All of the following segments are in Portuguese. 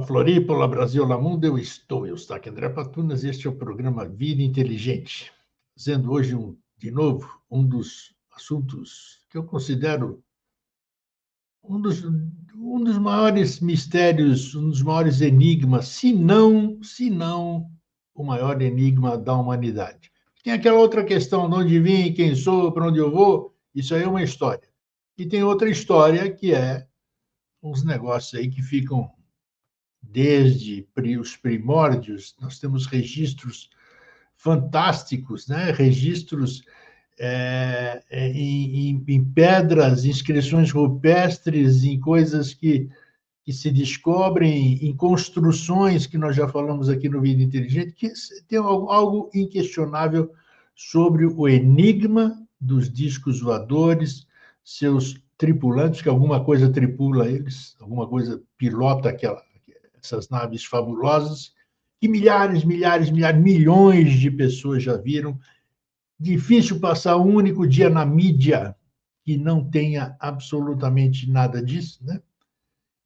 Floripa, olá Brasil, olá mundo, eu estou, Eustáquio André Patunas, este é o programa Vida Inteligente, fazendo hoje, de novo, um dos assuntos que eu considero um dos maiores mistérios, um dos maiores enigmas, se não o maior enigma da humanidade. Tem aquela outra questão, de onde vim, quem sou, para onde eu vou, isso aí é uma história. E tem outra história que é uns negócios aí que ficam desde os primórdios. Nós temos registros fantásticos, né? Registros em pedras, inscrições rupestres, em coisas que se descobrem, em construções que nós já falamos aqui no Vida Inteligente, que tem algo inquestionável sobre o enigma dos discos voadores, seus tripulantes, que alguma coisa tripula eles, alguma coisa pilota essas naves fabulosas, que milhares, milhões de pessoas já viram. Difícil passar um único dia na mídia que não tenha absolutamente nada disso, né?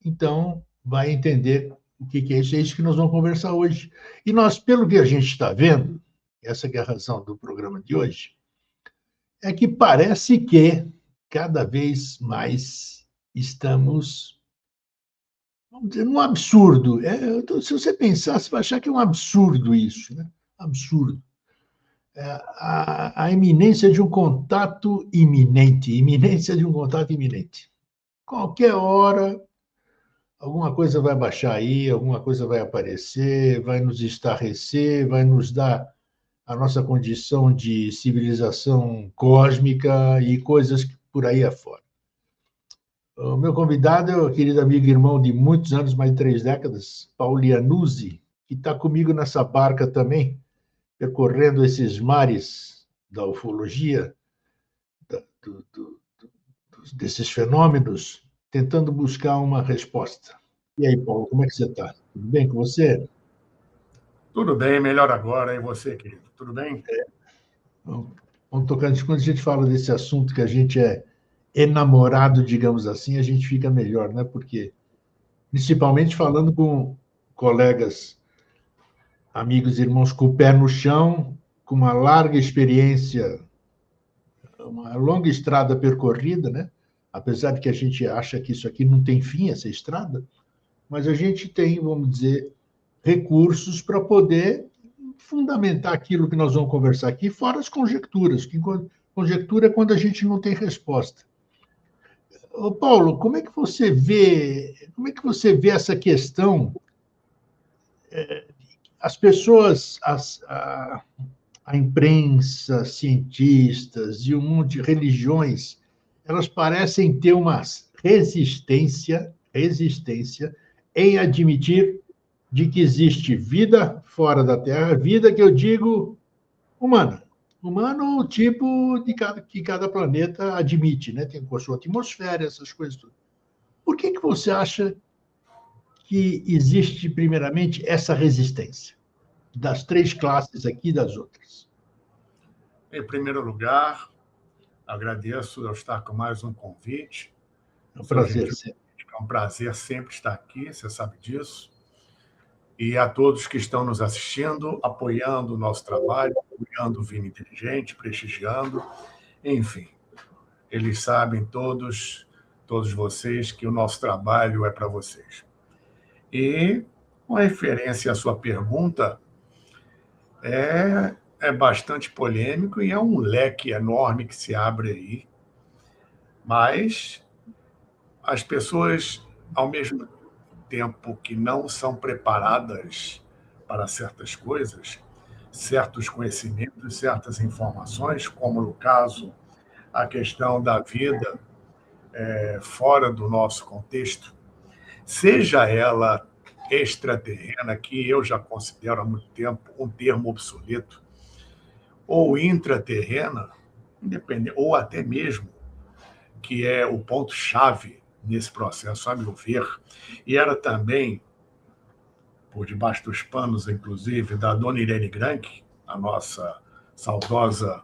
Então, vai entender o que é isso. É isso que nós vamos conversar hoje. E nós, pelo que a gente está vendo, essa que é a razão do programa de hoje, é que parece que cada vez mais estamos, vamos dizer, num absurdo. Se você pensar, você vai achar que é um absurdo isso, né? Absurdo. A iminência de um contato iminente, iminência de um contato iminente. Qualquer hora, alguma coisa vai baixar aí, alguma coisa vai aparecer, vai nos estarrecer, vai nos dar a nossa condição de civilização cósmica e coisas por aí afora. O meu convidado é o querido amigo e irmão de muitos anos, mais de 3 décadas, Paulo Iannuzzi, que está comigo nessa barca também, percorrendo esses mares da ufologia, desses fenômenos, tentando buscar uma resposta. E aí, Paulo, como é que você está? Tudo bem com você? Tudo bem, melhor agora. E você, querido? Tudo bem? Vamos tocando. Quando a gente fala desse assunto que a gente é enamorado, digamos assim, a gente fica melhor, né? Porque, principalmente falando com colegas, amigos e irmãos com o pé no chão, com uma larga experiência, uma longa estrada percorrida, né? Apesar de que a gente acha que isso aqui não tem fim, essa estrada, mas a gente tem, vamos dizer, recursos para poder fundamentar aquilo que nós vamos conversar aqui, fora as conjecturas, que conjectura é quando a gente não tem resposta. Ô Paulo, como é que você vê essa questão? As pessoas, a imprensa, cientistas e um monte de religiões, elas parecem ter uma resistência em admitir de que existe vida fora da Terra, vida que eu digo humana. Humano, tipo que cada planeta admite, né? Tem com a sua atmosfera, essas coisas tudo. Por que você acha que existe, primeiramente, essa resistência das 3 classes aqui e das outras? Em primeiro lugar, agradeço ao estar com mais um convite. É um prazer sempre. É um prazer sempre estar aqui, você sabe disso. E a todos que estão nos assistindo, apoiando o nosso trabalho, apoiando o Vida Inteligente, prestigiando, enfim. Eles sabem todos vocês, que o nosso trabalho é para vocês. E, com referência à sua pergunta, é bastante polêmico e é um leque enorme que se abre aí. Mas as pessoas, ao mesmo tempo que não são preparadas para certas coisas, certos conhecimentos, certas informações, como no caso a questão da vida fora do nosso contexto, seja ela extraterrena, que eu já considero há muito tempo um termo obsoleto, ou intraterrena, ou até mesmo, que é o ponto-chave nesse processo, a meu ver, e era também, por debaixo dos panos, inclusive, da dona Irene Grank, a nossa saudosa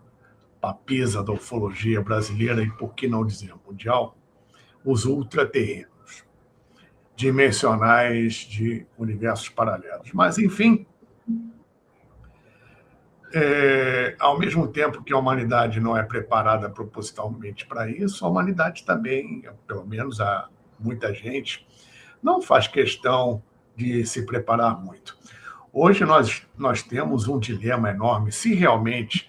papisa da ufologia brasileira e, por que não dizer, mundial, os ultraterrenos. dimensionais de universos paralelos. Mas, enfim, ao mesmo tempo que a humanidade não é preparada propositalmente para isso, a humanidade também, pelo menos há muita gente, não faz questão de se preparar muito. Hoje nós temos um dilema enorme. Se realmente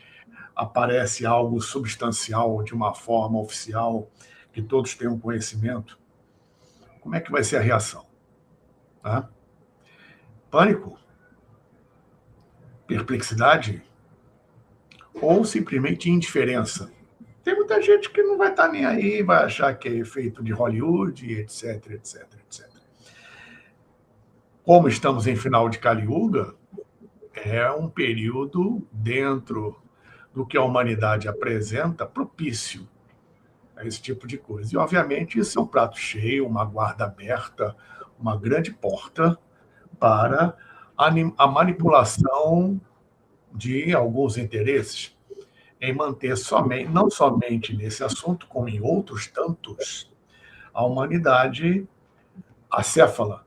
aparece algo substancial de uma forma oficial, que todos tenham conhecimento, como é que vai ser a reação? Tá? Pânico? Perplexidade? Ou simplesmente indiferença? Tem muita gente que não vai estar nem aí, vai achar que é efeito de Hollywood, etc, etc, etc. Como estamos em final de Kali Yuga, é um período dentro do que a humanidade apresenta propício a esse tipo de coisa. E, obviamente, isso é um prato cheio, uma guarda aberta, uma grande porta para a manipulação de alguns interesses em manter somente, não somente nesse assunto, como em outros tantos, a humanidade acéfala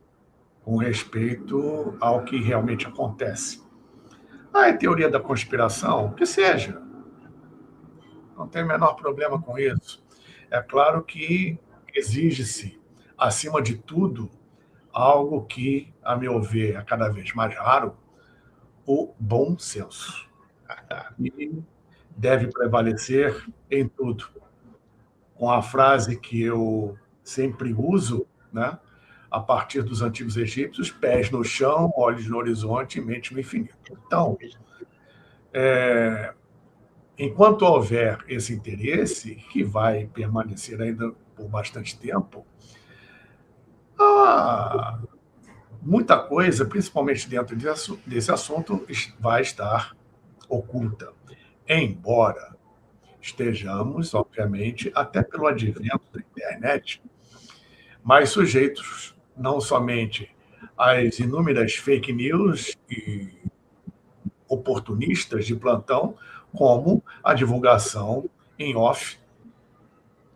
com respeito ao que realmente acontece. É teoria da conspiração? Que seja. Não tem o menor problema com isso. É claro que exige-se, acima de tudo, algo que, a meu ver, é cada vez mais raro, o bom senso. E deve prevalecer em tudo. Com a frase que eu sempre uso, né? A partir dos antigos egípcios, pés no chão, olhos no horizonte e mente no infinito. Então, enquanto houver esse interesse, que vai permanecer ainda por bastante tempo, muita coisa, principalmente dentro desse assunto, vai estar oculta. Embora estejamos, obviamente, até pelo advento da internet, mais sujeitos não somente às inúmeras fake news e oportunistas de plantão, como a divulgação em off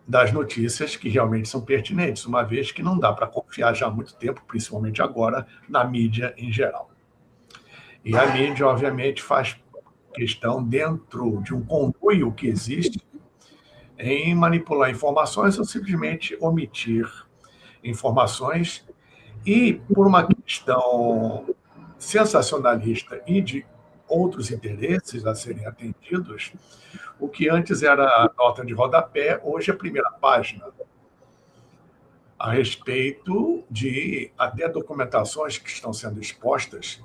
das notícias que realmente são pertinentes, uma vez que não dá para confiar já há muito tempo, principalmente agora, na mídia em geral. E a mídia, obviamente, faz questão, dentro de um conluio que existe, em manipular informações ou simplesmente omitir informações, e por uma questão sensacionalista e de outros interesses a serem atendidos, o que antes era a nota de rodapé, hoje é a primeira página, a respeito de até documentações que estão sendo expostas,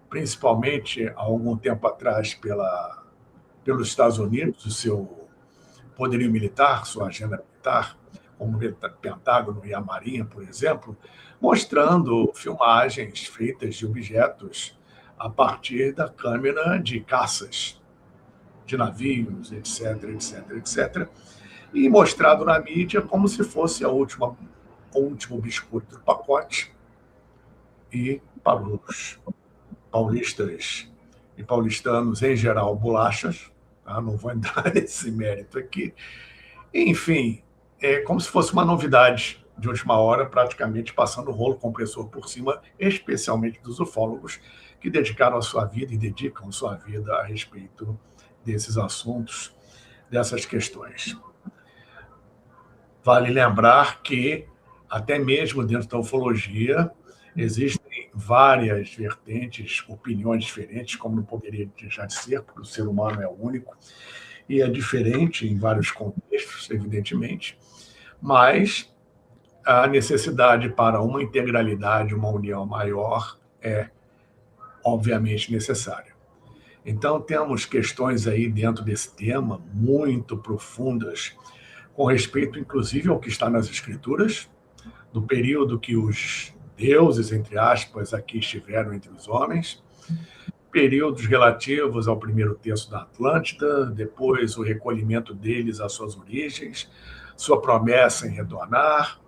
principalmente há algum tempo atrás pelos Estados Unidos, o seu poderio militar, sua agenda militar, como o Pentágono e a Marinha, por exemplo, mostrando filmagens feitas de objetos a partir da câmera de caças, de navios, etc, etc, etc, e mostrado na mídia como se fosse o último biscoito do pacote, e para os paulistas e paulistanos, em geral, bolachas, tá? Não vou entrar nesse mérito aqui. Enfim, é como se fosse uma novidade de última hora, praticamente passando o rolo compressor por cima, especialmente dos ufólogos, que dedicaram a sua vida e dedicam a sua vida a respeito desses assuntos, dessas questões. Vale lembrar que, até mesmo dentro da ufologia, existem várias vertentes, opiniões diferentes, como não poderia deixar de ser, porque o ser humano é único, e é diferente em vários contextos, evidentemente, mas a necessidade para uma integralidade, uma união maior, é obviamente necessária. Então, temos questões aí dentro desse tema muito profundas, com respeito, inclusive, ao que está nas Escrituras, do período que os deuses, entre aspas, aqui estiveram entre os homens, períodos relativos ao primeiro terço da Atlântida, depois o recolhimento deles às suas origens, sua promessa em retornar.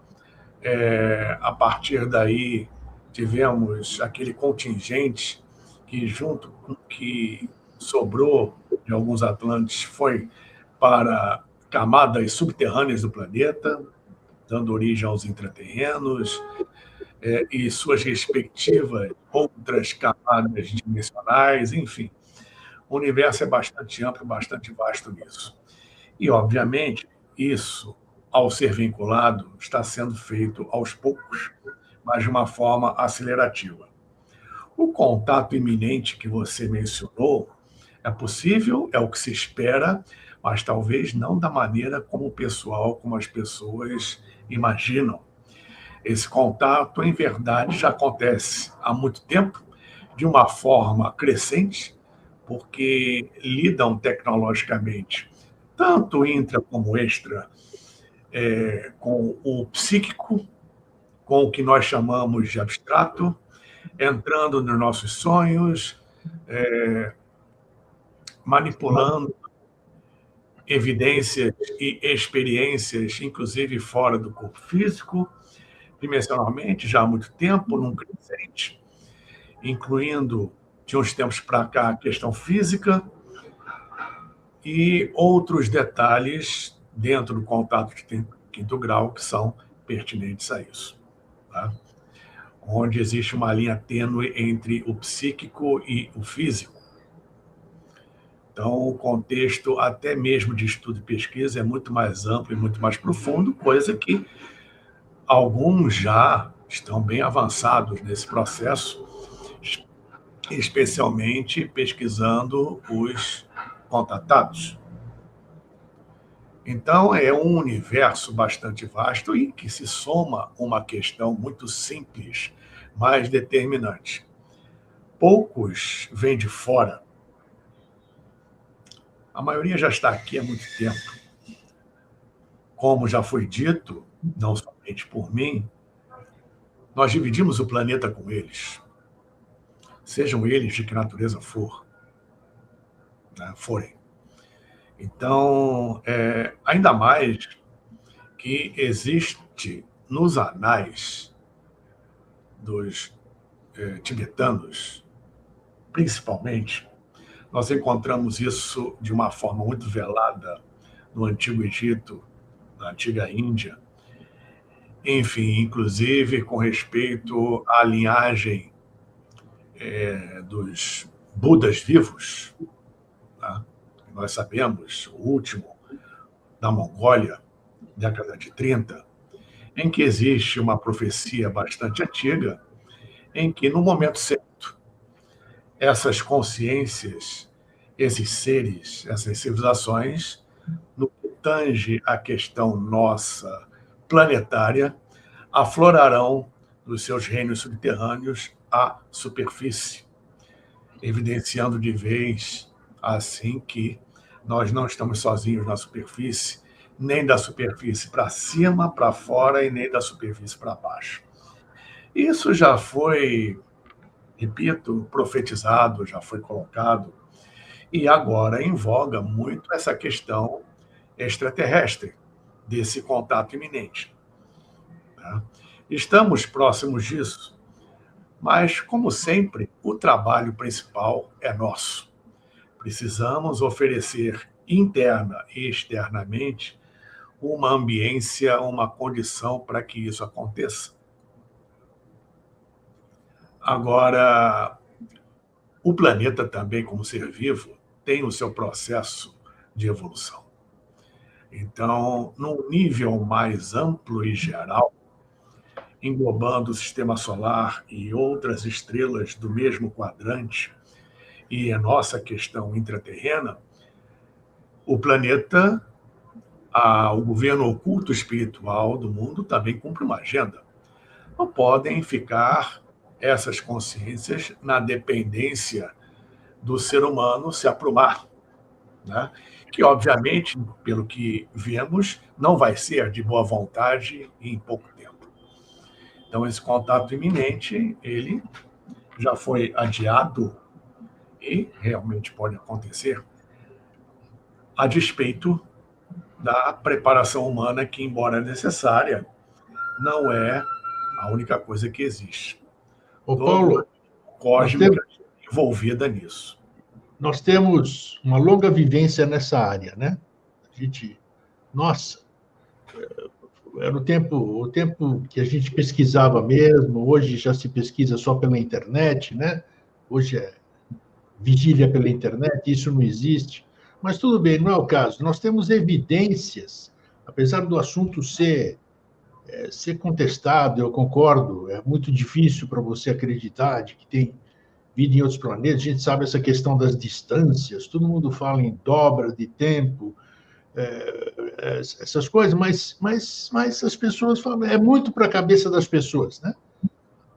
A partir daí, tivemos aquele contingente que, junto com o que sobrou de alguns atlantes, foi para camadas subterrâneas do planeta, dando origem aos intraterrenos. e suas respectivas outras camadas dimensionais, enfim. O universo é bastante amplo, bastante vasto nisso. E, obviamente, isso, ao ser vinculado, está sendo feito aos poucos, mas de uma forma acelerativa. O contato iminente que você mencionou é possível, é o que se espera, mas talvez não da maneira como o pessoal, como as pessoas imaginam. Esse contato, em verdade, já acontece há muito tempo, de uma forma crescente, porque lidam tecnologicamente, tanto intra como extra, com o psíquico, com o que nós chamamos de abstrato, entrando nos nossos sonhos, manipulando evidências e experiências, inclusive fora do corpo físico, dimensionalmente, já há muito tempo, num crescente, incluindo, de uns tempos para cá, a questão física e outros detalhes dentro do contato de quinto grau que são pertinentes a isso. Tá? Onde existe uma linha tênue entre o psíquico e o físico. Então, o contexto, até mesmo de estudo e pesquisa, é muito mais amplo e muito mais profundo, coisa que alguns já estão bem avançados nesse processo, especialmente pesquisando os contatados. Então, é um universo bastante vasto e que se soma uma questão muito simples, mas determinante. Poucos vêm de fora. A maioria já está aqui há muito tempo. Como já foi dito, não somente por mim, nós dividimos o planeta com eles. Sejam eles de que natureza forem. Então, ainda mais que existe nos anais dos tibetanos, principalmente, nós encontramos isso de uma forma muito velada no Antigo Egito, na Antiga Índia, enfim, inclusive com respeito à linhagem dos Budas vivos, tá? Nós sabemos, o último da Mongólia, década de 30, em que existe uma profecia bastante antiga, em que, no momento certo, essas consciências, esses seres, essas civilizações, no que tange a questão nossa planetária, aflorarão dos seus reinos subterrâneos à superfície, evidenciando de vez, assim, que nós não estamos sozinhos na superfície, nem da superfície para cima, para fora, e nem da superfície para baixo. Isso já foi, repito, profetizado, já foi colocado, e agora em voga muito essa questão extraterrestre, desse contato iminente. Tá? Estamos próximos disso, mas, como sempre, o trabalho principal é nosso. Precisamos oferecer interna e externamente uma ambiência, uma condição para que isso aconteça. Agora, o planeta também, como ser vivo, tem o seu processo de evolução. Então, num nível mais amplo e geral, englobando o sistema solar e outras estrelas do mesmo quadrante, e a nossa questão intraterrena, o planeta, o governo oculto espiritual do mundo também cumpre uma agenda. Não podem ficar essas consciências na dependência do ser humano se aprumar, né? Que, obviamente, pelo que vemos, não vai ser de boa vontade em pouco tempo. Então, esse contato iminente, ele já foi adiado e realmente pode acontecer a despeito da preparação humana que, embora necessária, não é a única coisa que existe. Ô, Paulo, Cósmica envolvida nisso. Nós temos uma longa vivência nessa área, né? A gente, nossa, era o tempo que a gente pesquisava mesmo, hoje já se pesquisa só pela internet, né? Hoje é vigília pela internet, isso não existe. Mas tudo bem, não é o caso. Nós temos evidências, apesar do assunto ser contestado, eu concordo, é muito difícil para você acreditar de que tem vida em outros planetas. A gente sabe essa questão das distâncias, todo mundo fala em dobra de tempo, essas coisas, mas as pessoas falam, é muito para a cabeça das pessoas, né?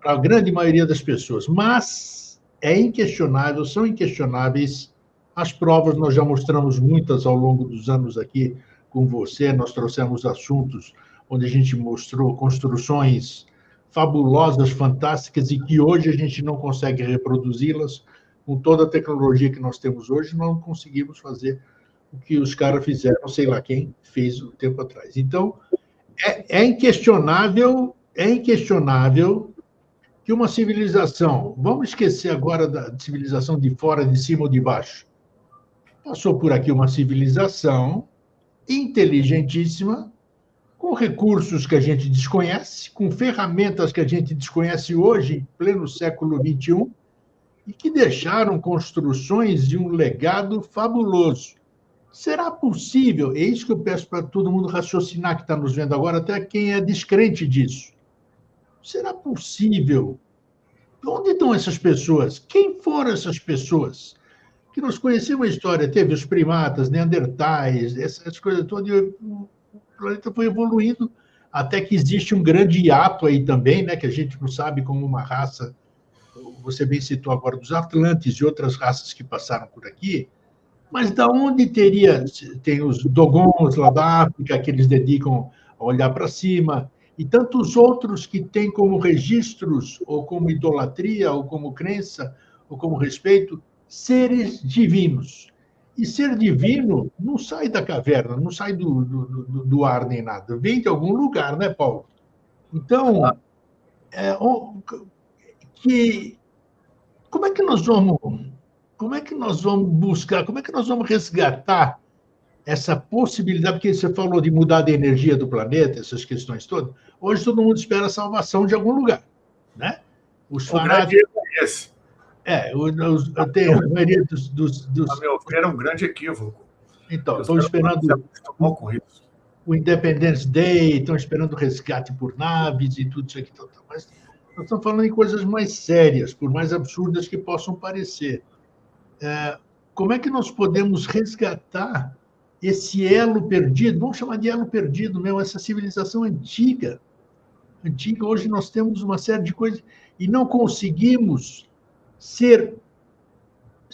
Para a grande maioria das pessoas. Mas é inquestionável, são inquestionáveis as provas, nós já mostramos muitas ao longo dos anos aqui com você, nós trouxemos assuntos onde a gente mostrou construções fabulosas, fantásticas, e que hoje a gente não consegue reproduzi-las. Com toda a tecnologia que nós temos hoje, não conseguimos fazer o que os caras fizeram, sei lá quem fez um tempo atrás. Então, é inquestionável que uma civilização, vamos esquecer agora da civilização de fora, de cima ou de baixo, passou por aqui uma civilização inteligentíssima, com recursos que a gente desconhece, com ferramentas que a gente desconhece hoje, em pleno século XXI, e que deixaram construções de um legado fabuloso. Será possível? É isso que eu peço para todo mundo raciocinar que está nos vendo agora, até quem é descrente disso. Será possível? Onde estão essas pessoas? Quem foram essas pessoas? Que nós conhecemos a história, teve os primatas, neandertais, essas coisas todas, e o planeta foi evoluindo até que existe um grande hiato aí também, né, que a gente não sabe como uma raça, você bem citou agora dos Atlantes e outras raças que passaram por aqui, mas da onde tem os Dogons lá da África, que eles dedicam a olhar para cima, e tantos outros que têm como registros, ou como idolatria, ou como crença, ou como respeito, seres divinos. E ser divino não sai da caverna, não sai do ar nem nada, vem de algum lugar, né, Paulo? Então, é, que, como é que nós vamos, como é que nós vamos buscar, como é que nós vamos resgatar essa possibilidade, porque você falou de mudar a energia do planeta, essas questões todas. Hoje todo mundo espera a salvação de algum lugar, né? Os fanáticos. É esse. Tem a maioria A meu ver, é um grande equívoco. Então, estão esperando com isso. O Independence Day, estão esperando resgate por naves e tudo isso aqui. Mas nós estamos falando em coisas mais sérias, por mais absurdas que possam parecer. Como é que nós podemos resgatar esse elo perdido? Vamos chamar de elo perdido mesmo, essa civilização antiga. Hoje nós temos uma série de coisas e não conseguimos ser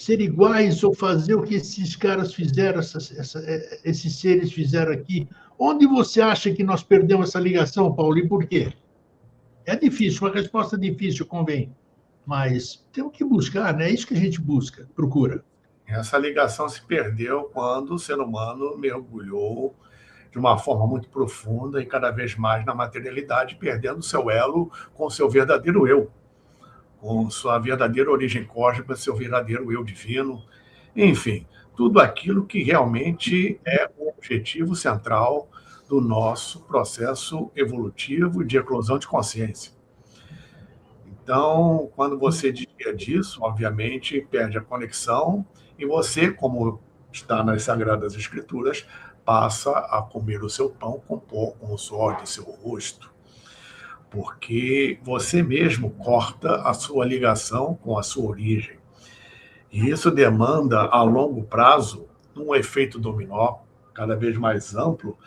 iguais ou fazer o que esses caras fizeram, esses seres fizeram aqui. Onde você acha que nós perdemos essa ligação, Paulo, e por quê? É difícil, uma resposta difícil, convém, mas temos que buscar, né? É isso que a gente busca, procura. Essa ligação se perdeu quando o ser humano mergulhou de uma forma muito profunda e cada vez mais na materialidade, perdendo seu elo com o seu verdadeiro eu, com sua verdadeira origem cósmica, seu verdadeiro eu divino, enfim, tudo aquilo que realmente é o objetivo central do nosso processo evolutivo de eclosão de consciência. Então, quando você desvia disso, obviamente, perde a conexão e você, como está nas Sagradas Escrituras, passa a comer o seu pão com o suor do seu rosto, porque você mesmo corta a sua ligação com a sua origem. E isso demanda, a longo prazo, um efeito dominó cada vez mais amplo,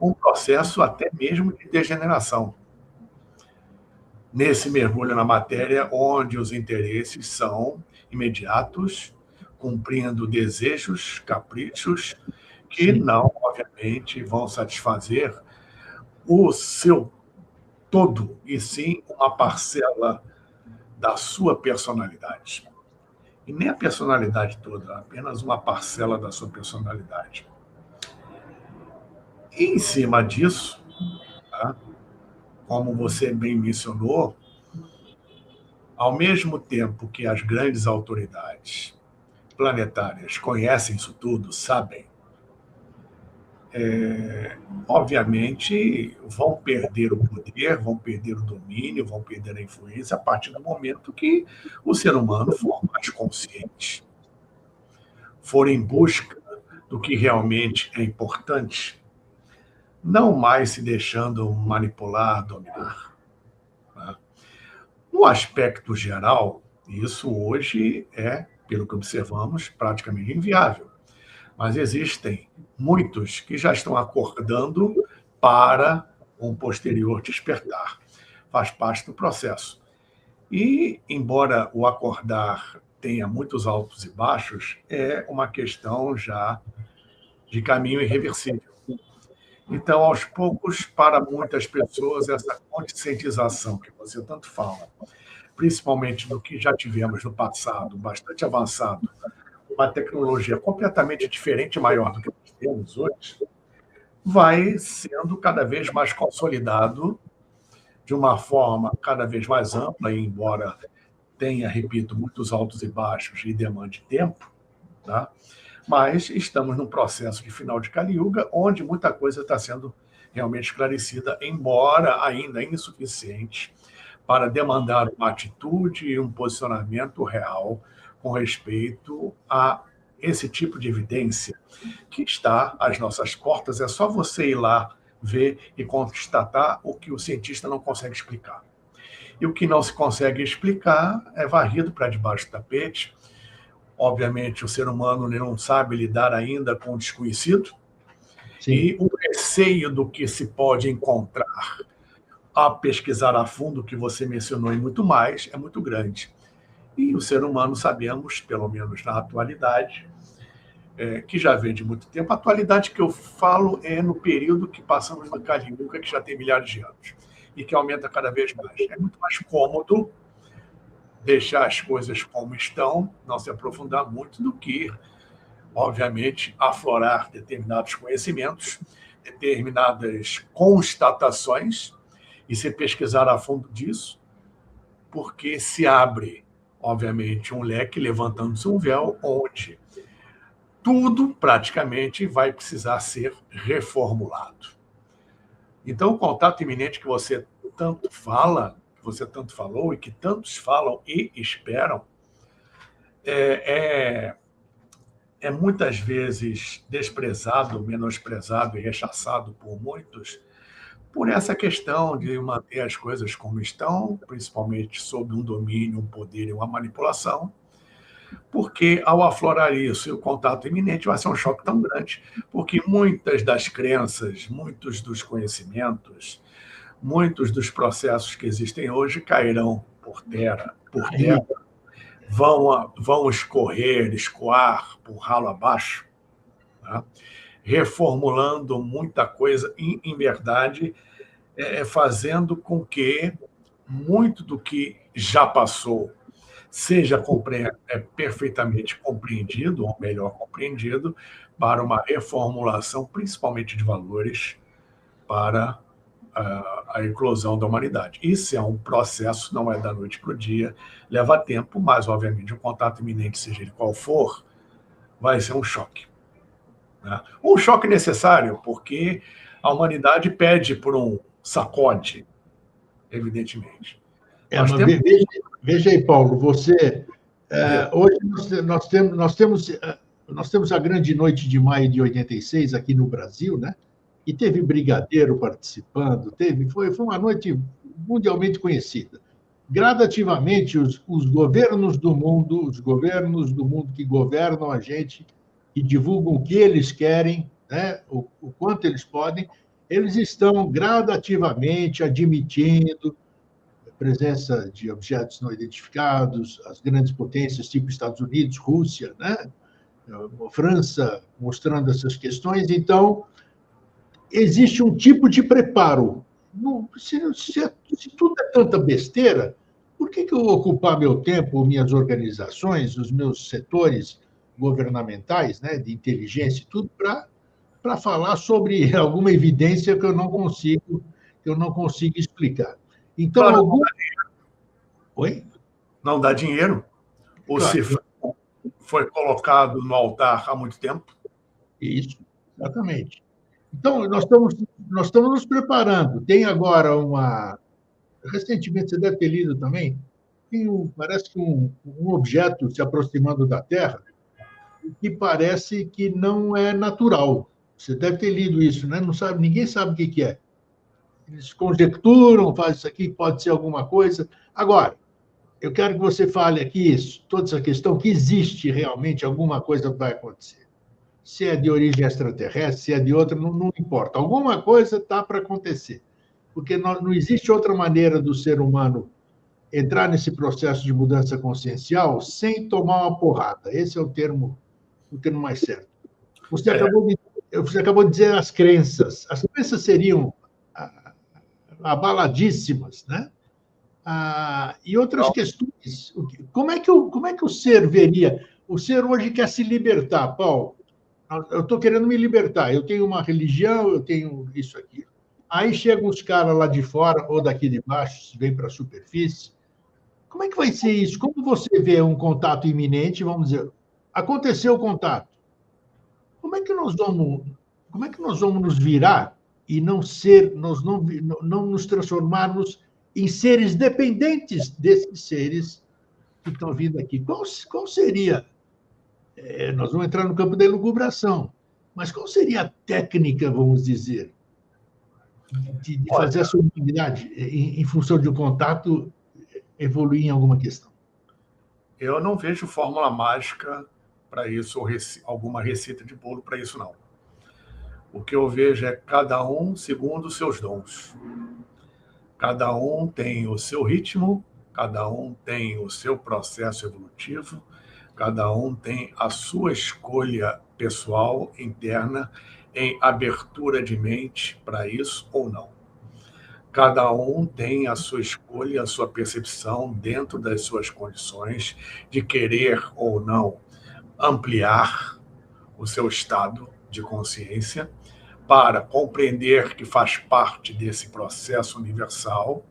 um processo até mesmo de degeneração. Nesse mergulho na matéria, onde os interesses são imediatos, cumprindo desejos, caprichos, que não, obviamente, vão satisfazer o seu todo, e sim uma parcela da sua personalidade. E nem a personalidade toda, apenas uma parcela da sua personalidade. E, em cima disso, tá, como você bem mencionou, ao mesmo tempo que as grandes autoridades planetárias conhecem isso tudo, sabem, obviamente, vão perder o poder, vão perder o domínio, vão perder a influência a partir do momento que o ser humano for mais consciente, for em busca do que realmente é importante, não mais se deixando manipular, dominar. Né? No aspecto geral, isso hoje é, pelo que observamos, praticamente inviável. Mas existem muitos que já estão acordando para um posterior despertar. Faz parte do processo. E, embora o acordar tenha muitos altos e baixos, é uma questão já de caminho irreversível. Então, aos poucos, para muitas pessoas, essa conscientização que você tanto fala, principalmente do que já tivemos no passado, bastante avançado, uma tecnologia completamente diferente e maior do que nós temos hoje, vai sendo cada vez mais consolidado de uma forma cada vez mais ampla, e embora tenha, repito, muitos altos e baixos e demande tempo, tá? Mas estamos num processo de final de Kali Yuga, onde muita coisa está sendo realmente esclarecida, embora ainda insuficiente para demandar uma atitude e um posicionamento real com respeito a esse tipo de evidência que está às nossas portas. É só você ir lá ver e constatar o que o cientista não consegue explicar. E o que não se consegue explicar é varrido para debaixo do tapete. Obviamente, o ser humano não sabe lidar ainda com o desconhecido. Sim. E o receio do que se pode encontrar a pesquisar a fundo, que você mencionou e muito mais, é muito grande. E o ser humano, sabemos, pelo menos na atualidade, que já vem de muito tempo, a atualidade que eu falo é no período que passamos na Kali Yuga, que já tem milhares de anos, e que aumenta cada vez mais. É muito mais cômodo deixar as coisas como estão, não se aprofundar muito, do que, obviamente, aflorar determinados conhecimentos, determinadas constatações, e se pesquisar a fundo disso, porque se abre, obviamente, um leque, levantando-se um véu, onde tudo, praticamente, vai precisar ser reformulado. Então, o contato iminente que você tanto fala, que você tanto falou, e que tantos falam e esperam, é muitas vezes desprezado, menosprezado e rechaçado por muitos, por essa questão de manter as coisas como estão, principalmente sob um domínio, um poder e uma manipulação, porque ao aflorar isso e o contato iminente vai ser um choque tão grande, porque muitas das crenças, muitos dos conhecimentos, muitos dos processos que existem hoje cairão por terra, vão escoar por ralo abaixo, tá? Reformulando muita coisa e, em verdade, fazendo com que muito do que já passou seja perfeitamente compreendido, ou melhor compreendido, para uma reformulação, principalmente de valores, para a eclosão da humanidade. Isso é um processo, não é da noite para o dia, leva tempo, mas, obviamente, um contato iminente, seja ele qual for, vai ser um choque. Né? Um choque necessário, porque a humanidade pede por um sacode, evidentemente. Veja aí, Paulo, você... hoje nós temos a grande noite de maio de 86 aqui no Brasil, né? E teve brigadeiro participando, foi uma noite mundialmente conhecida. Gradativamente, os governos do mundo que governam a gente, que divulgam o que eles querem, né? o quanto eles podem, eles estão gradativamente admitindo a presença de objetos não identificados, as grandes potências, tipo Estados Unidos, Rússia, né? França, mostrando essas questões. Então, existe um tipo de preparo. Se tudo é tanta besteira, por que eu vou ocupar meu tempo, minhas organizações, os meus setores governamentais, né, de inteligência e tudo, para falar sobre alguma evidência que eu não consigo explicar? Então, claro, Oi? Não dá dinheiro? Ou claro. Se foi colocado no altar há muito tempo? Isso, exatamente. Então, nós estamos nos preparando. Tem agora uma. Recentemente, você deve ter lido também, parece que um objeto se aproximando da Terra, que parece que não é natural. Você deve ter lido isso, né? Não sabe, ninguém sabe o que é. Eles conjecturam, fazem isso aqui, pode ser alguma coisa. Agora, eu quero que você fale aqui toda essa questão, que existe realmente alguma coisa que vai acontecer. Se é de origem extraterrestre, se é de outra, não importa. Alguma coisa está para acontecer. Porque não existe outra maneira do ser humano entrar nesse processo de mudança consciencial sem tomar uma porrada. Esse é o termo mais certo. Você acabou de dizer as crenças. As crenças seriam abaladíssimas, né? E outras questões. Como é que o ser veria? O ser hoje quer se libertar, Paulo. Eu estou querendo me libertar. Eu tenho uma religião, eu tenho isso aqui. Aí chegam os caras lá de fora ou daqui de baixo, vem para a superfície. Como é que vai ser isso? Como você vê um contato iminente? Vamos dizer, aconteceu o contato. Como é que nós vamos nos virar e não nos transformarmos em seres dependentes desses seres que estão vindo aqui? Qual seria? Nós vamos entrar no campo da elucubração, mas qual seria a técnica, vamos dizer, de fazer essa humanidade, em função de um contato, evoluir em alguma questão? Eu não vejo fórmula mágica para isso, ou alguma receita de bolo para isso, não. O que eu vejo é cada um segundo os seus dons. Cada um tem o seu ritmo, cada um tem o seu processo evolutivo, cada um tem a sua escolha pessoal, interna, em abertura de mente para isso ou não. Cada um tem a sua escolha, a sua percepção dentro das suas condições de querer ou não ampliar o seu estado de consciência para compreender que faz parte desse processo universal,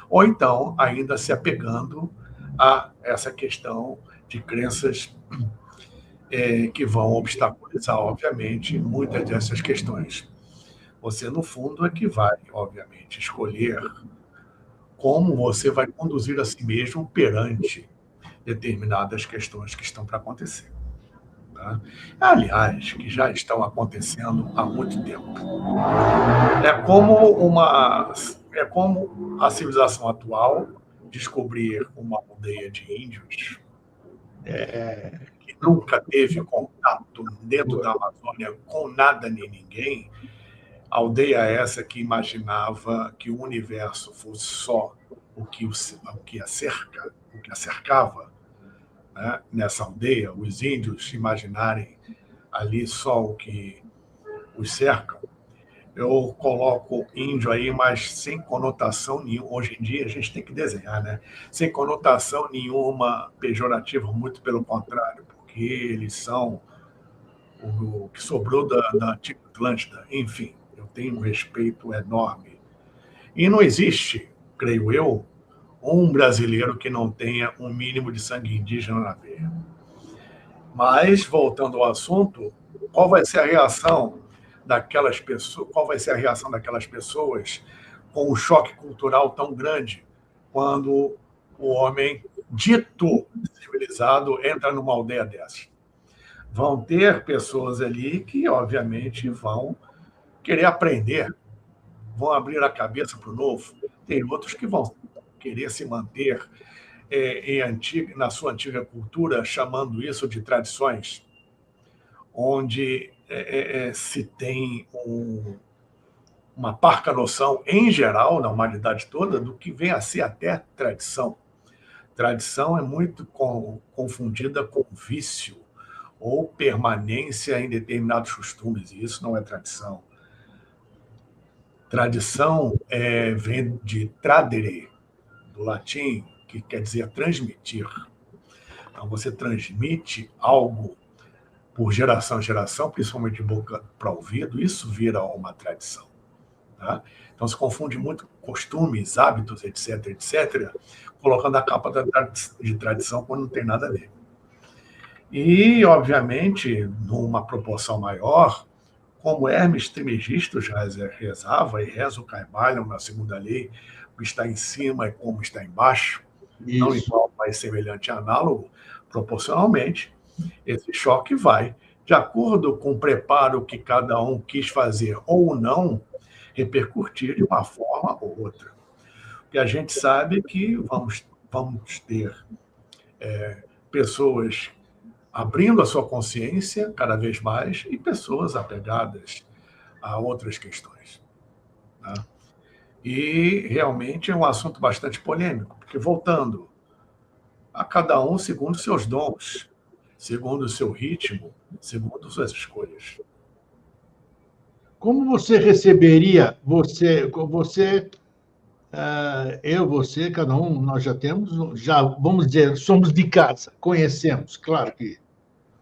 ou então ainda se apegando a essa questão de crenças que vão obstaculizar, obviamente, muitas dessas questões. Você, no fundo, é que vai, obviamente, escolher como você vai conduzir a si mesmo perante determinadas questões que estão para acontecer. Tá? Aliás, que já estão acontecendo há muito tempo. É como a civilização atual descobrir uma aldeia de índios que nunca teve contato dentro da Amazônia com nada nem ninguém. Aldeia essa que imaginava que o universo fosse só o que a cercava, né? Nessa aldeia, os índios imaginarem ali só o que os cercam. Eu coloco índio aí, mas sem conotação nenhuma. Hoje em dia a gente tem que desenhar, né? Sem conotação nenhuma pejorativa, muito pelo contrário, porque eles são o que sobrou da antiga Atlântida. Enfim, eu tenho um respeito enorme. E não existe, creio eu, um brasileiro que não tenha um mínimo de sangue indígena na veia. Mas, voltando ao assunto, qual vai ser a reação daquelas pessoas? Qual vai ser a reação daquelas pessoas com um choque cultural tão grande quando o homem dito civilizado entra numa aldeia dessa? Vão ter pessoas ali que, obviamente, vão querer aprender, vão abrir a cabeça para o novo. Tem outros que vão querer se manter na sua antiga cultura, chamando isso de tradições, onde se tem uma parca noção, em geral, na humanidade toda, do que vem a ser até tradição. Tradição é muito confundida com vício ou permanência em determinados costumes, e isso não é tradição. Tradição vem de tradere, do latim, que quer dizer transmitir. Então, você transmite algo por geração em geração, principalmente de boca para ouvido, isso vira uma tradição. Tá? Então, se confunde muito costumes, hábitos, etc., etc., colocando a capa de tradição quando não tem nada a ver. E, obviamente, numa proporção maior, como Hermes Trismegisto já rezava, e reza o Kybalion na segunda lei, o que está em cima é como está embaixo, não igual, mas semelhante a análogo, proporcionalmente, esse choque vai, de acordo com o preparo que cada um quis fazer ou não, repercutir de uma forma ou outra. Porque a gente sabe que vamos ter pessoas abrindo a sua consciência cada vez mais e pessoas apegadas a outras questões. Né? E realmente é um assunto bastante polêmico, porque, voltando, a cada um segundo seus dons, segundo o seu ritmo, segundo suas escolhas. Como você receberia, eu, você, cada um, nós vamos dizer, somos de casa, conhecemos, claro que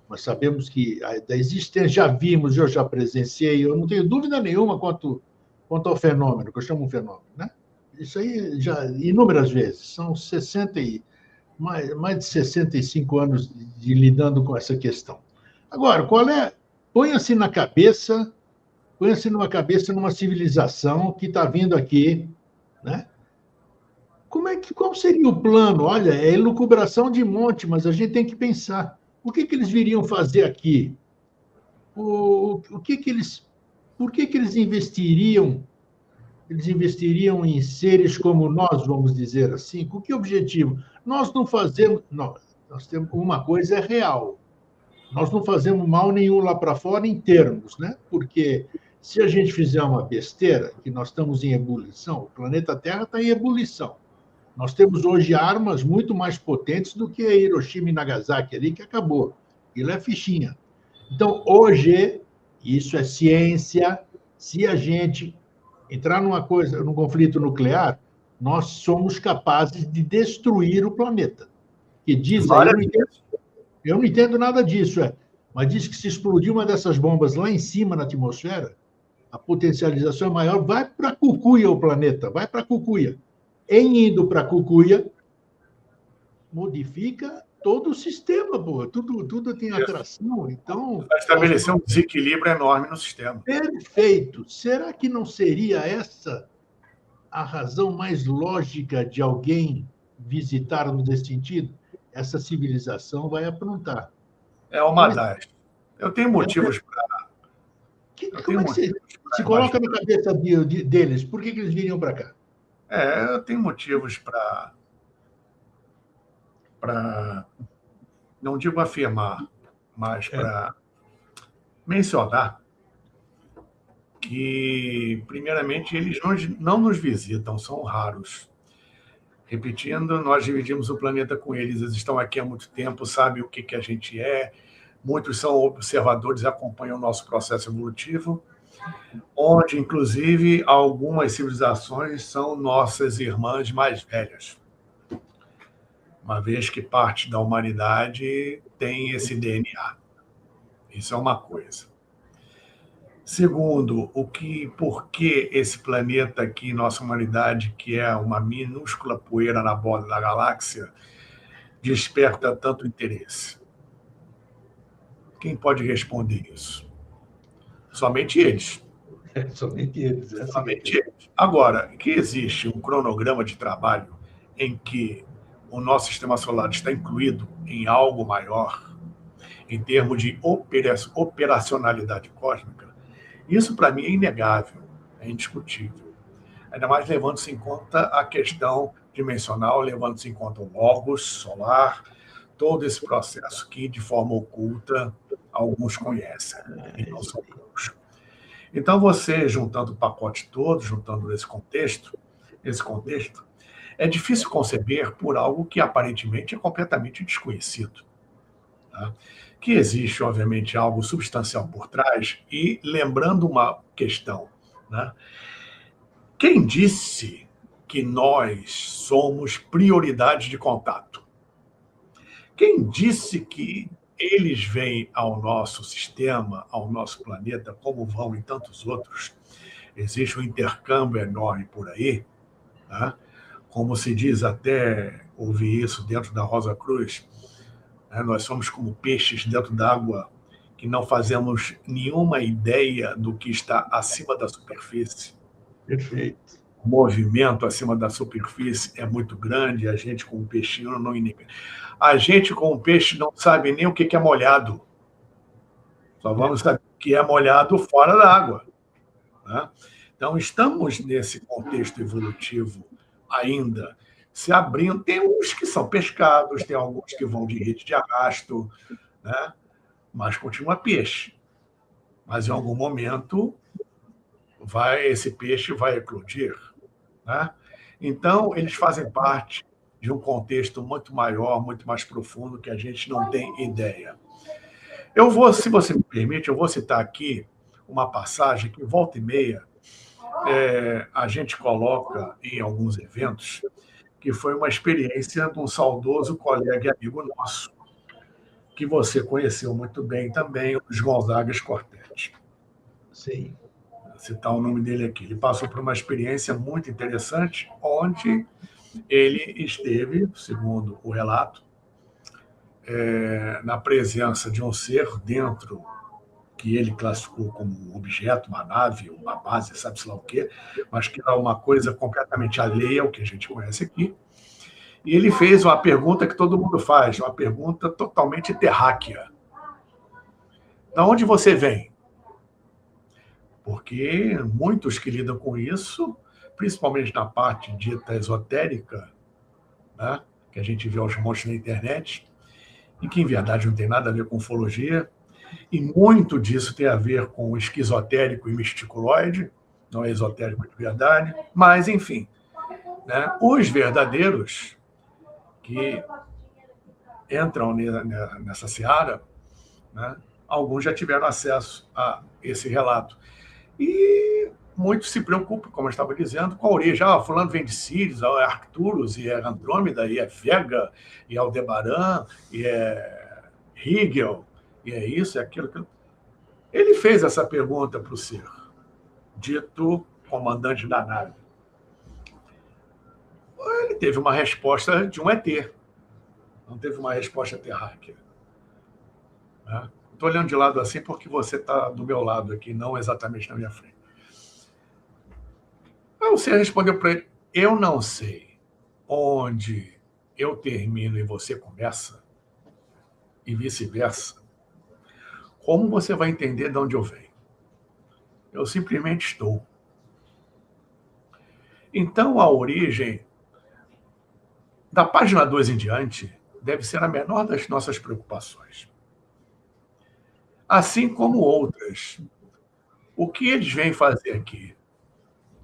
nós sabemos que da existência, já vimos, eu já presenciei, eu não tenho dúvida nenhuma quanto ao fenômeno, que eu chamo de fenômeno, né? Isso aí já inúmeras vezes, são mais de 65 anos de lidando com essa questão. Agora, ponha-se numa cabeça numa civilização que está vindo aqui, né? Qual seria o plano? Olha, é elucubração de monte, mas a gente tem que pensar. O que eles viriam fazer aqui? Por que eles investiriam? Eles investiriam em seres como nós, vamos dizer assim? Com que objetivo? Nós não fazemos. Nós temos uma coisa é real. Nós não fazemos mal nenhum lá para fora em termos, né? Porque se a gente fizer uma besteira, que nós estamos em ebulição, o planeta Terra está em ebulição. Nós temos hoje armas muito mais potentes do que a Hiroshima e Nagasaki ali, que acabou. Aquilo é fichinha. Então, hoje, isso é ciência. Se a gente entrar num conflito nuclear, nós somos capazes de destruir o planeta. Que diz aí, eu não entendo nada disso, mas diz que se explodir uma dessas bombas lá em cima na atmosfera, a potencialização é maior, vai para Cucuia o planeta, vai para Cucuia. Em indo para Cucuia, modifica todo o sistema, pô. Tudo tem atração, então... Vai estabelecer um desequilíbrio enorme no sistema. Perfeito. Será que não seria essa a razão mais lógica de alguém visitar-nos nesse sentido? Essa civilização vai aprontar. É uma das. Eu tenho motivos para... Como é que se coloca na cabeça deles? Por que eles viriam para cá? Eu tenho motivos para, não digo afirmar, mas para mencionar que, primeiramente, eles não nos visitam, são raros. Repetindo, nós dividimos o planeta com eles, eles estão aqui há muito tempo, sabem o que a gente é, muitos são observadores e acompanham o nosso processo evolutivo, onde, inclusive, algumas civilizações são nossas irmãs mais velhas, uma vez que parte da humanidade tem esse DNA. Isso é uma coisa. Segundo, por que esse planeta aqui, nossa humanidade, que é uma minúscula poeira na borda da galáxia, desperta tanto interesse? Quem pode responder isso? Somente eles. Somente eles. Somente eles. Agora, que existe um cronograma de trabalho em que o nosso sistema solar está incluído em algo maior, em termos de operacionalidade cósmica, isso, para mim, é inegável, é indiscutível. Ainda mais levando-se em conta a questão dimensional, levando-se em conta o logos solar, todo esse processo que, de forma oculta, alguns conhecem, e não são poucos. Então, você, juntando o pacote todo, juntando esse contexto, é difícil conceber por algo que, aparentemente, é completamente desconhecido. Tá? Que existe, obviamente, algo substancial por trás, e lembrando uma questão, né? Quem disse que nós somos prioridade de contato? Quem disse que eles vêm ao nosso sistema, ao nosso planeta, como vão em tantos outros? Existe um intercâmbio enorme por aí, né? Como se diz, até ouvi isso dentro da Rosa Cruz, nós somos como peixes dentro d'água que não fazemos nenhuma ideia do que está acima da superfície. Perfeito. O movimento acima da superfície é muito grande, a gente com o peixinho não inibe. A gente com o peixe não sabe nem o que é molhado. Só vamos saber o que é molhado fora da água, né? Então, estamos nesse contexto evolutivo ainda se abrindo. Tem uns que são pescados, tem alguns que vão de rede de arrasto, né? Mas continua peixe. Mas em algum momento esse peixe vai eclodir, né? Então, eles fazem parte de um contexto muito maior, muito mais profundo, que a gente não tem ideia. Se você me permite, eu vou citar aqui uma passagem que, volta e meia, a gente coloca em alguns eventos, que foi uma experiência de um saudoso colega e amigo nosso, que você conheceu muito bem também, o Luiz Gonzaga Cortetti. Sim. Vou citar o nome dele aqui. Ele passou por uma experiência muito interessante, onde ele esteve, segundo o relato, na presença de um ser dentro que ele classificou como um objeto, uma nave, uma base, sabe-se lá o quê, mas que era uma coisa completamente alheia ao que a gente conhece aqui. E ele fez uma pergunta que todo mundo faz, uma pergunta totalmente terráquea. De onde você vem? Porque muitos que lidam com isso, principalmente na parte dita esotérica, né, que a gente vê aos montes na internet, e que, em verdade, não tem nada a ver com ufologia, e muito disso tem a ver com o esquizotérico e misticuloide, não é esotérico de verdade, mas, enfim, né, os verdadeiros que entram nessa seara, né, alguns já tiveram acesso a esse relato. E muitos se preocupam, como eu estava dizendo, com a origem. Fulano vem de Sirius, é Arcturus, e é Andrômeda, e é Vega, e é Aldebaran, e é Rigel, e é isso, é aquilo. Ele fez essa pergunta para o ser, dito comandante da nave. Ele teve uma resposta de um ET, não teve uma resposta terráquea. Estou olhando de lado assim porque você está do meu lado aqui, não exatamente na minha frente. Aí o ser respondeu para ele: eu não sei onde eu termino e você começa, e vice-versa. Como você vai entender de onde eu venho? Eu simplesmente estou. Então, a origem, da página 2 em diante, deve ser a menor das nossas preocupações. Assim como outras. O que eles vêm fazer aqui?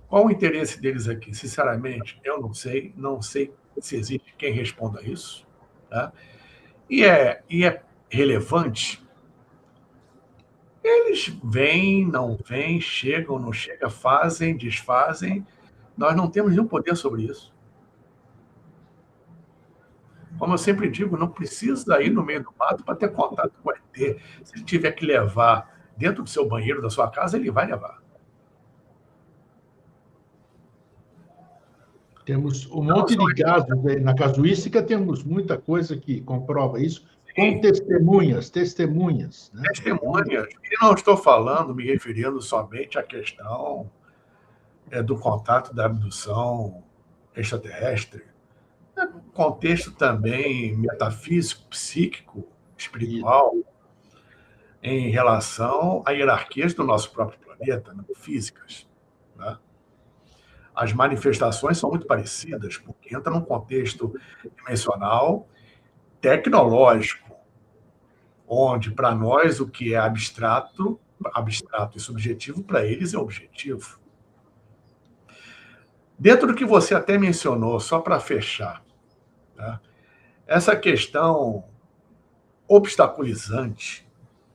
Qual o interesse deles aqui? Sinceramente, eu não sei. Não sei se existe quem responda isso. Tá? E é relevante. Eles vêm, não vêm, chegam, não chegam, fazem, desfazem. Nós não temos nenhum poder sobre isso. Como eu sempre digo, não precisa ir no meio do mato para ter contato com o ET. Se ele tiver que levar dentro do seu banheiro, da sua casa, ele vai levar. Temos um monte de casos aí. Na casuística, temos muita coisa que comprova isso, com testemunhas. Né? Testemunhas. E não estou falando, me referindo somente à questão do contato da abdução extraterrestre. É um contexto também metafísico, psíquico, espiritual, em relação a hierarquias do nosso próprio planeta, né, físicas. Né? As manifestações são muito parecidas, porque entra num contexto dimensional, tecnológico, onde, para nós, o que é abstrato e subjetivo, para eles é objetivo. Dentro do que você até mencionou, só para fechar, tá? Essa questão obstaculizante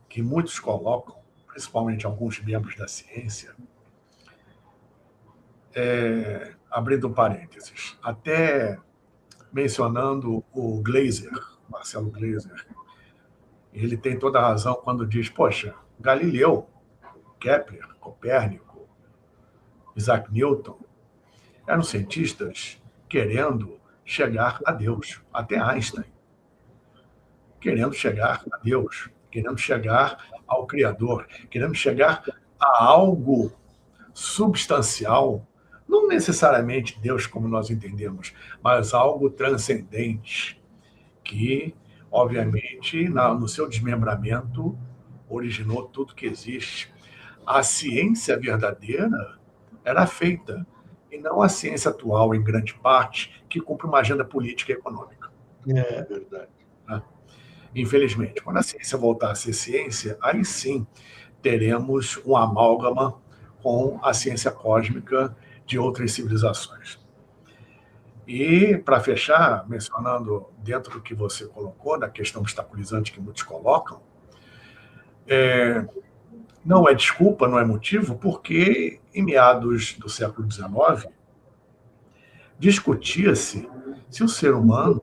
que muitos colocam, principalmente alguns membros da ciência, abrindo um parênteses, até mencionando o Glaser, Marcelo Glaser, ele tem toda a razão quando diz, poxa, Galileu, Kepler, Copérnico, Isaac Newton, eram cientistas querendo chegar a Deus, até Einstein, querendo chegar a Deus, querendo chegar ao Criador, queremos chegar a algo substancial, não necessariamente Deus como nós entendemos, mas algo transcendente, que, obviamente, no seu desmembramento, originou tudo que existe. A ciência verdadeira era feita, e não a ciência atual, em grande parte, que cumpre uma agenda política e econômica. É verdade. Infelizmente, quando a ciência voltar a ser ciência, aí sim teremos um amálgama com a ciência cósmica de outras civilizações. E, para fechar, mencionando dentro do que você colocou, da questão obstaculizante que muitos colocam, não é desculpa, não é motivo, porque em meados do século XIX discutia-se se o ser humano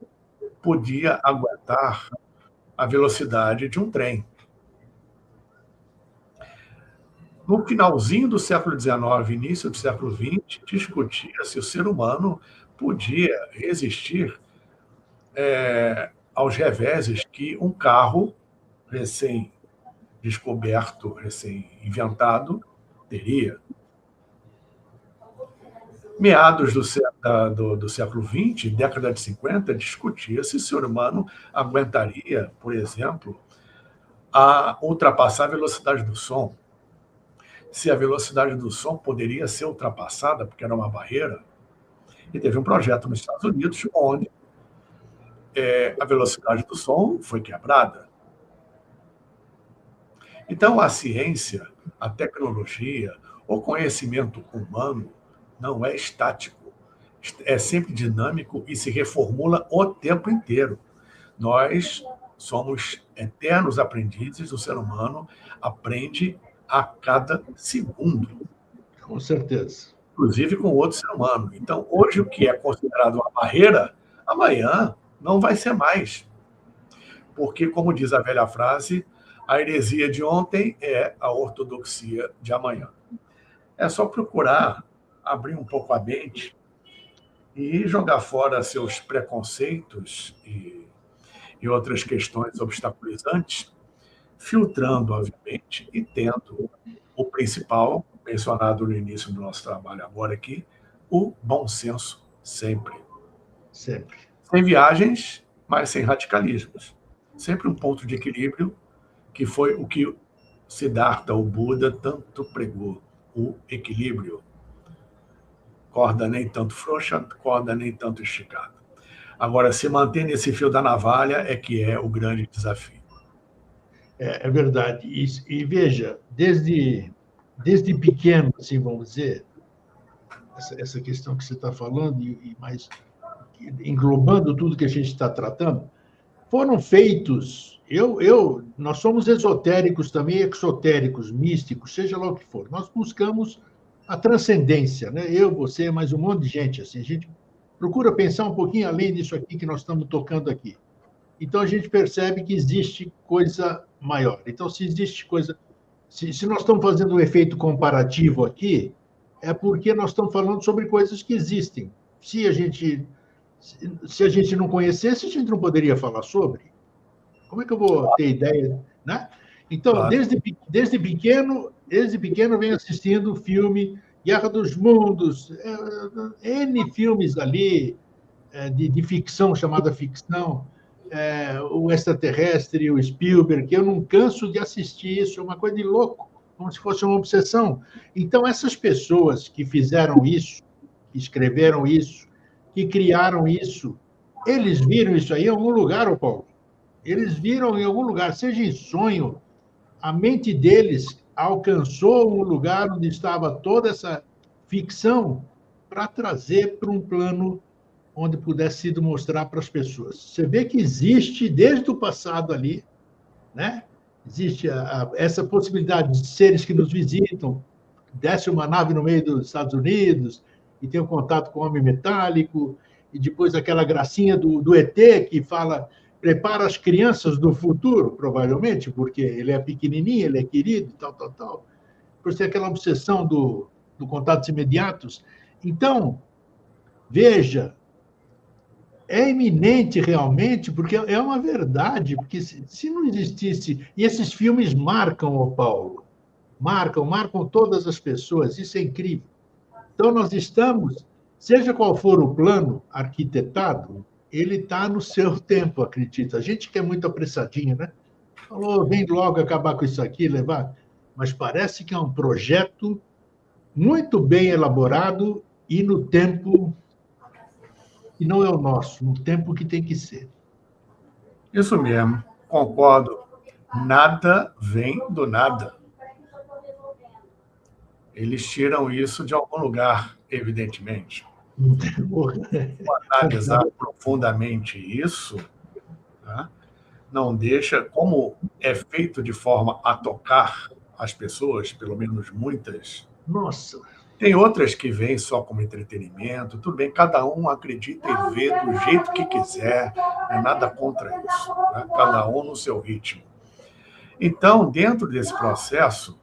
podia aguentar a velocidade de um trem. No finalzinho do século XIX, início do século XX, discutia se o ser humano podia resistir aos reveses que um carro recém-descoberto, recém-inventado, teria. Meados do século XX, década de 50, discutia se o ser humano aguentaria, por exemplo, a ultrapassar a velocidade do som. Se a velocidade do som poderia ser ultrapassada, porque era uma barreira. E teve um projeto nos Estados Unidos onde a velocidade do som foi quebrada. Então, a ciência, a tecnologia, o conhecimento humano não é estático, é sempre dinâmico e se reformula o tempo inteiro. Nós somos eternos aprendizes, o ser humano aprende a cada segundo. Com certeza. Inclusive com outro ser humano. Então, hoje, o que é considerado uma barreira, amanhã não vai ser mais. Porque, como diz a velha frase, a heresia de ontem é a ortodoxia de amanhã. É só procurar abrir um pouco a mente e jogar fora seus preconceitos e outras questões obstaculizantes, filtrando, obviamente, e tendo o principal, mencionado no início do nosso trabalho agora aqui, o bom senso sempre. Sempre. Sem viagens, mas sem radicalismos. Sempre um ponto de equilíbrio, que foi o que Siddhartha, o Buda, tanto pregou, o equilíbrio. Corda nem tanto frouxa, corda nem tanto esticada. Agora, se manter nesse fio da navalha é que é o grande desafio. É verdade. E veja, desde pequeno, assim, vamos dizer, essa questão que você está falando, e mais englobando tudo que a gente está tratando, foram feitos. Nós somos esotéricos também, exotéricos, místicos, seja lá o que for. Nós buscamos a transcendência, né? Eu, você, mais um monte de gente. Assim, a gente procura pensar um pouquinho além disso aqui que nós estamos tocando aqui. Então, a gente percebe que existe coisa maior. Então, se existe coisa... Se nós estamos fazendo um efeito comparativo aqui, é porque nós estamos falando sobre coisas que existem. Se a gente não conhecesse, a gente não poderia falar sobre. Como é que eu vou ter ideia, né? Então, Claro. desde pequeno venho assistindo o filme Guerra dos Mundos, N filmes ali de ficção, chamada ficção, o Extraterrestre, o Spielberg, que eu não canso de assistir isso, é uma coisa de louco, como se fosse uma obsessão. Então, essas pessoas que fizeram isso, que escreveram isso, que criaram isso, eles viram isso aí em algum lugar, Paulo. Eles viram em algum lugar, seja em sonho, a mente deles alcançou um lugar onde estava toda essa ficção para trazer para um plano onde pudesse sido mostrar para as pessoas. Você vê que existe desde o passado ali, né? Existe essa possibilidade de seres que nos visitam, desce uma nave no meio dos Estados Unidos e tem um contato com o homem metálico, e depois aquela gracinha do ET que fala, prepara as crianças do futuro, provavelmente, porque ele é pequenininho, ele é querido, tal. Por ser aquela obsessão do contatos imediatos. Então, veja, é iminente realmente, porque é uma verdade, porque se não existisse... E esses filmes marcam, ô Paulo, marcam todas as pessoas, isso é incrível. Então, nós estamos, seja qual for o plano arquitetado, ele está no seu tempo, acredito. A gente que é muito apressadinho, né? Falou, vem logo acabar com isso aqui, levar. Mas parece que é um projeto muito bem elaborado e no tempo que não é o nosso, no tempo que tem que ser. Isso mesmo, concordo. Nada vem do nada. Eles tiram isso de algum lugar, evidentemente. Vou analisar profundamente isso, né? Não deixa, como é feito de forma a tocar as pessoas, pelo menos muitas. Nossa! Tem outras que vêm só como entretenimento, tudo bem, cada um acredita e vê do jeito que quiser, não é nada contra isso, né? Cada um no seu ritmo. Então, dentro desse processo,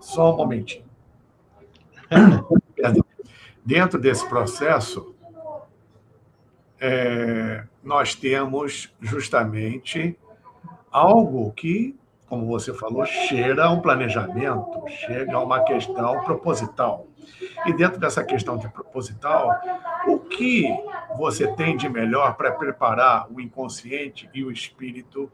só um momentinho. Dentro desse processo, nós temos justamente algo que, como você falou, cheira a um planejamento, chega a uma questão proposital. E dentro dessa questão de proposital, o que você tem de melhor para preparar o inconsciente e o espírito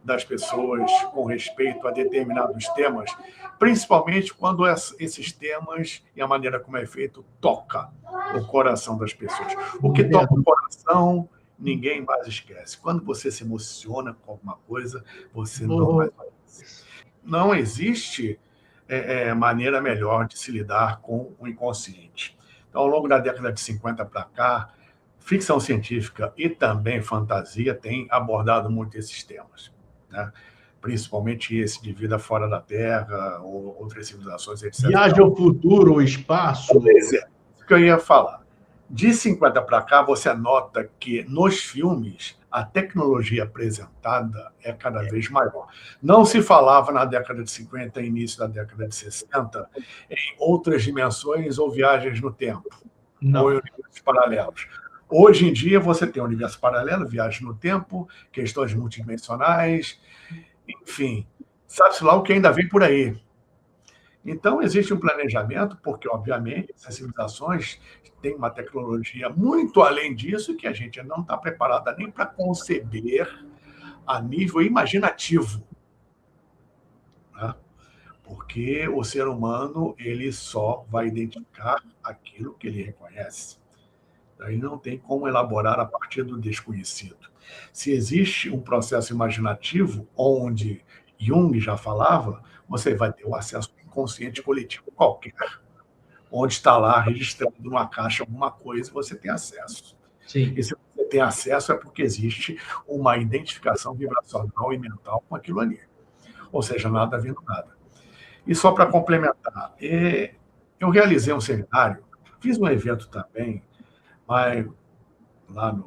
das pessoas com respeito a determinados temas, principalmente quando esses temas e a maneira como é feito toca o coração das pessoas. O que toca o coração, ninguém mais esquece. Quando você se emociona com alguma coisa, você não mais esquece. Não existe maneira melhor de se lidar com o inconsciente. Então, ao longo da década de 50 para cá, ficção científica e também fantasia têm abordado muito esses temas, né? Principalmente esse de vida fora da Terra, ou outras civilizações, etc. Viagem ao futuro, o espaço. Pois é, isso que eu ia falar. De 50 para cá, você nota que nos filmes a tecnologia apresentada é cada vez maior. Não se falava na década de 50 e início da década de 60 em outras dimensões ou viagens no tempo, ou em universos paralelos. Hoje em dia, você tem um universo paralelo, viagem no tempo, questões multidimensionais, enfim, sabe-se lá o que ainda vem por aí. Então, existe um planejamento, porque, obviamente, essas civilizações têm uma tecnologia muito além disso que a gente não está preparada nem para conceber a nível imaginativo, né? Porque o ser humano ele só vai identificar aquilo que ele reconhece. Aí não tem como elaborar a partir do desconhecido. Se existe um processo imaginativo, onde Jung já falava, você vai ter o acesso ao inconsciente coletivo qualquer, onde está lá registrado numa caixa alguma coisa, você tem acesso. Sim. E se você tem acesso é porque existe uma identificação vibracional e mental com aquilo ali. Ou seja, nada vindo nada. E só para complementar, eu realizei um seminário, fiz um evento também, mas lá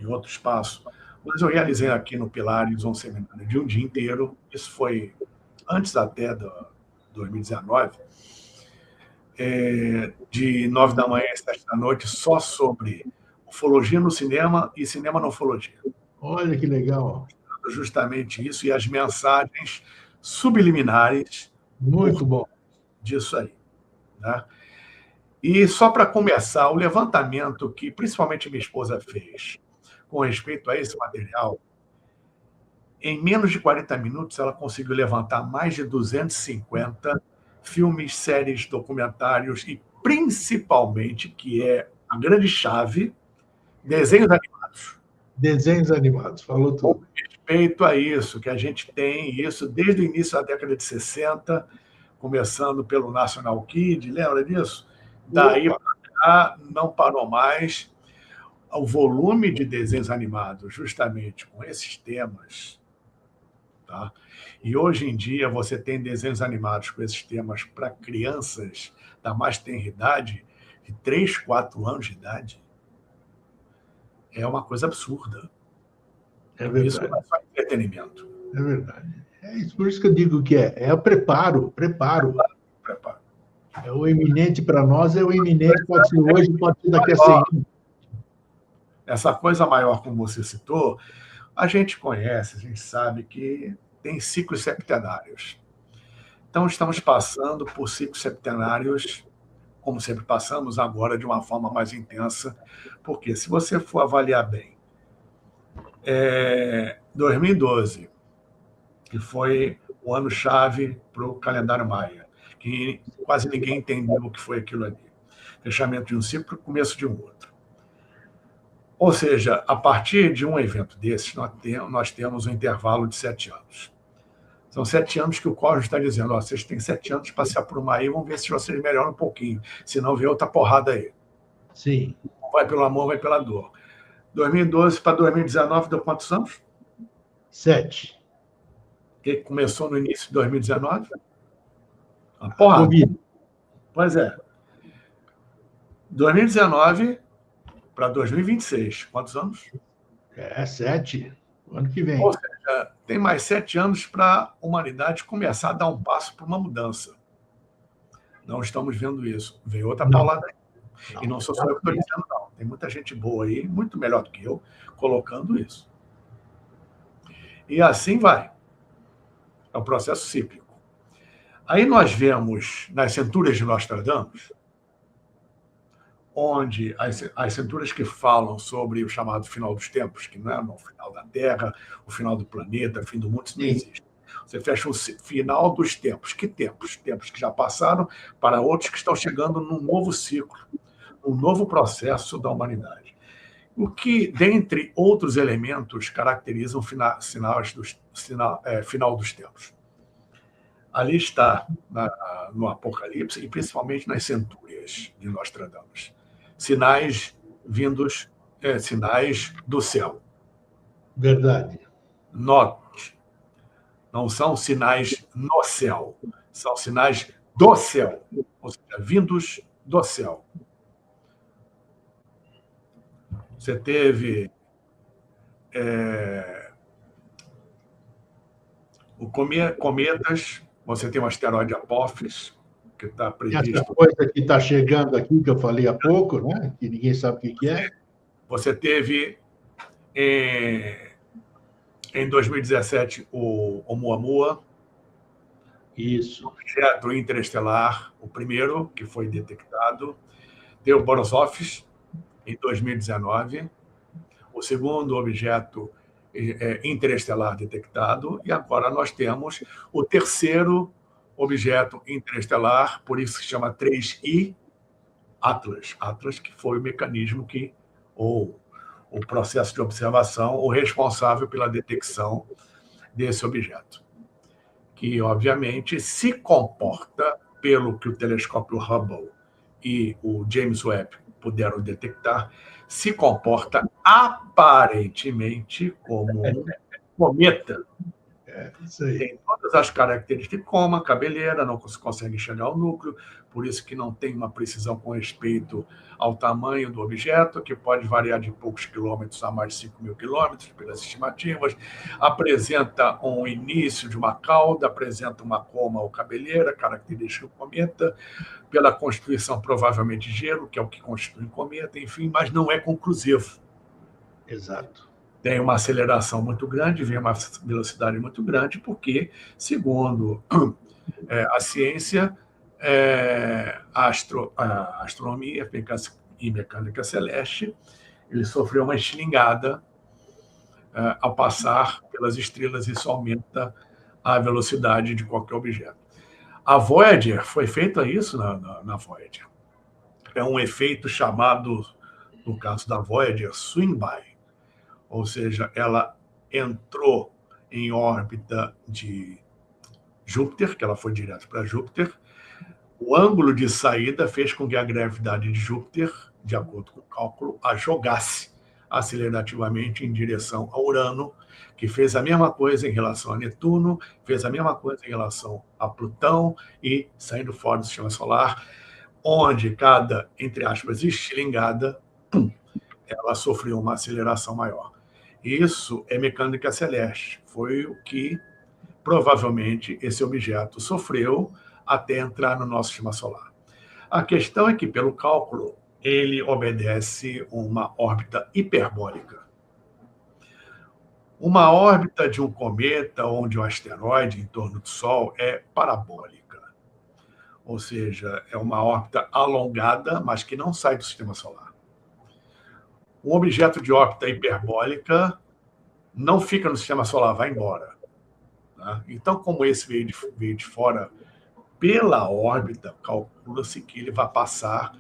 em outro espaço, mas eu realizei aqui no Pilares um seminário de um dia inteiro, isso foi antes até de 2019, de 9 da manhã às 7 da noite, só sobre ufologia no cinema e cinema na ufologia. Olha que legal. Justamente isso e as mensagens subliminares. Muito bom. Disso aí, né? E só para começar, o levantamento que principalmente minha esposa fez com respeito a esse material, em menos de 40 minutos ela conseguiu levantar mais de 250 filmes, séries, documentários e principalmente, que é a grande chave, desenhos animados. Desenhos animados, falou tudo. Com respeito a isso, que a gente tem isso desde o início da década de 60, começando pelo National Kid, lembra disso? Daí para cá, não parou mais. O volume de desenhos animados, justamente com esses temas, tá? E hoje em dia você tem desenhos animados com esses temas para crianças da mais tenra idade, de 3, 4 anos de idade. É uma coisa absurda. É verdade. Isso não é só entretenimento. É verdade. É isso, por isso que eu digo que é o preparo. É o iminente para nós, é o iminente, pode ser hoje, pode ser daqui a 100 anos. Essa coisa maior, como você citou, a gente conhece, a gente sabe que tem ciclos septenários. Então, estamos passando por ciclos septenários, como sempre passamos, agora de uma forma mais intensa, porque se você for avaliar bem, 2012, que foi o ano-chave para o calendário maia, que quase ninguém entendeu o que foi aquilo ali. Fechamento de um ciclo, começo de um outro. Ou seja, a partir de um evento desses, nós temos um intervalo de 7 anos. São 7 anos que o Cosmos está dizendo, ó, vocês têm 7 anos para se aprumar aí, vamos ver se vocês melhoram um pouquinho, senão vê outra porrada aí. Sim. Vai pelo amor, vai pela dor. 2012 para 2019 deu quantos anos? 7. O que começou no início de 2019? A porrada. Covid. Pois é. 2019 para 2026. Quantos anos? 7. O ano que vem. Ou seja, tem mais 7 anos para a humanidade começar a dar um passo para uma mudança. Não estamos vendo isso. Veio outra paulada aí. E não sou só eu que estou dizendo, não. Tem muita gente boa aí, muito melhor do que eu, colocando isso. E assim vai. É um processo cíclico. Aí nós vemos nas centúrias de Nostradamus, onde as centúrias que falam sobre o chamado final dos tempos, que não é o final da Terra, o final do planeta, o fim do mundo, isso não existe. Você fecha o final dos tempos. Que tempos? Tempos que já passaram para outros que estão chegando num novo ciclo, um novo processo da humanidade. O que, dentre outros elementos, caracterizam o final dos tempos. Ali está, no Apocalipse, e principalmente nas centúrias de Nostradamus. Sinais vindos, sinais do céu. Verdade. Note, não são sinais no céu, são sinais do céu, ou seja, vindos do céu. Você teve cometas, você tem o asteroide Apophis, que está previsto. Essa coisa que está chegando aqui, que eu falei há pouco, né? Que ninguém sabe o que é. Você teve, em 2017, o Oumuamua. Isso. Objeto interestelar, o primeiro que foi detectado. Tem o Borisov, em 2019. O segundo objeto interestelar detectado. E agora nós temos o terceiro objeto interestelar, por isso se chama 3I, Atlas. Atlas, que foi o mecanismo ou o processo de observação, o responsável pela detecção desse objeto, que, obviamente, se comporta, pelo que o telescópio Hubble e o James Webb puderam detectar, se comporta aparentemente como um cometa. Isso aí. Tem todas as características, como a cabeleira, não se consegue enxergar o núcleo, por isso que não tem uma precisão com respeito ao tamanho do objeto, que pode variar de poucos quilômetros a mais de 5.000 quilômetros, pelas estimativas. Apresenta um início de uma cauda, apresenta uma coma ou cabeleira, característica do cometa, pela constituição provavelmente de gelo, que é o que constitui o cometa, enfim, mas não é conclusivo. Exato. Tem uma aceleração muito grande, vem uma velocidade muito grande, porque, segundo a ciência, a astronomia e mecânica celeste, ele sofreu uma estilingada ao passar pelas estrelas, isso aumenta a velocidade de qualquer objeto. A Voyager, foi feito isso na Voyager. É um efeito chamado, no caso da Voyager, swing by. Ou seja, ela entrou em órbita de Júpiter, que ela foi direto para Júpiter. O ângulo de saída fez com que a gravidade de Júpiter, de acordo com o cálculo, a jogasse acelerativamente em direção a Urano, que fez a mesma coisa em relação a Netuno, fez a mesma coisa em relação a Plutão e saindo fora do sistema solar, onde cada, entre aspas, estilingada, ela sofreu uma aceleração maior. Isso é mecânica celeste. Foi o que, provavelmente, esse objeto sofreu até entrar no nosso sistema solar. A questão é que, pelo cálculo ele obedece uma órbita hiperbólica. Uma órbita de um cometa ou de um asteroide em torno do Sol é parabólica, ou seja, é uma órbita alongada, mas que não sai do sistema solar. Um objeto de órbita hiperbólica não fica no sistema solar, vai embora. Né? Então, como esse veio de fora pela órbita, calcula-se que ele vai passar